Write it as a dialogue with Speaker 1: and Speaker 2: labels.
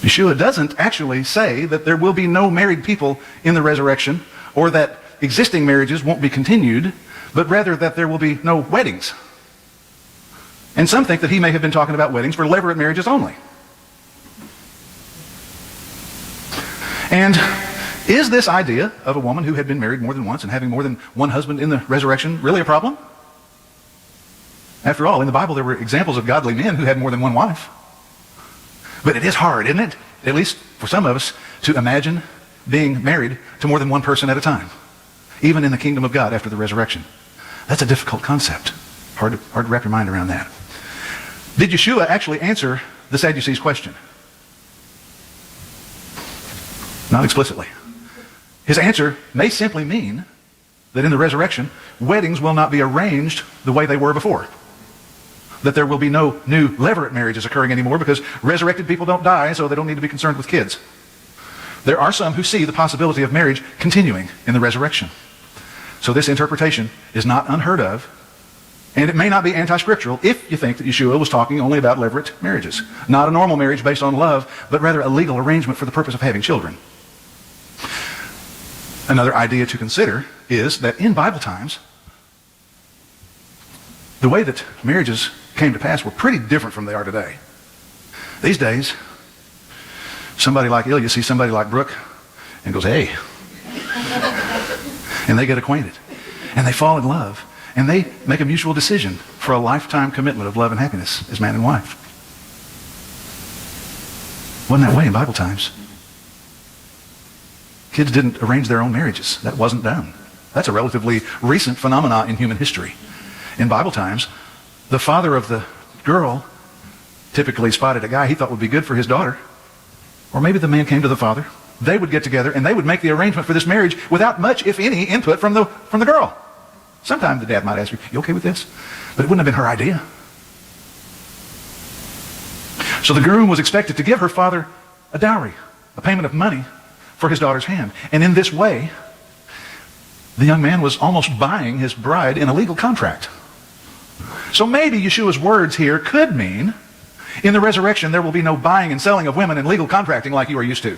Speaker 1: Yeshua doesn't actually say that there will be no married people in the resurrection, or that existing marriages won't be continued, but rather that there will be no weddings. And some think that he may have been talking about weddings for levirate marriages only. And is this idea of a woman who had been married more than once and having more than one husband in the resurrection really a problem? After all, in the Bible there were examples of godly men who had more than one wife. But it is hard, isn't it? At least for some of us, to imagine being married to more than one person at a time, even in the kingdom of God after the resurrection. That's a difficult concept. Hard to wrap your mind around that. Did Yeshua actually answer the Sadducees' question? Not explicitly. His answer may simply mean that in the resurrection, weddings will not be arranged the way they were before. That there will be no new levirate marriages occurring anymore because resurrected people don't die, so they don't need to be concerned with kids. There are some who see the possibility of marriage continuing in the resurrection. So this interpretation is not unheard of, and it may not be anti-scriptural if you think that Yeshua was talking only about levirate marriages. Not a normal marriage based on love, but rather a legal arrangement for the purpose of having children. Another idea to consider is that in Bible times, the way that marriages came to pass were pretty different from they are today. These days, somebody like Ilya sees somebody like Brooke and goes, hey. And they get acquainted. And they fall in love. And they make a mutual decision for a lifetime commitment of love and happiness as man and wife. Wasn't that way in Bible times. Kids didn't arrange their own marriages. That wasn't done. That's a relatively recent phenomenon in human history. In Bible times, the father of the girl typically spotted a guy he thought would be good for his daughter. Or maybe the man came to the father. They would get together and they would make the arrangement for this marriage without much, if any, input from the girl. Sometimes the dad might ask her, you okay with this? But it wouldn't have been her idea. So the groom was expected to give her father a dowry, a payment of money for his daughter's hand. And in this way, the young man was almost buying his bride in a legal contract. So maybe Yeshua's words here could mean, in the resurrection there will be no buying and selling of women and legal contracting like you are used to.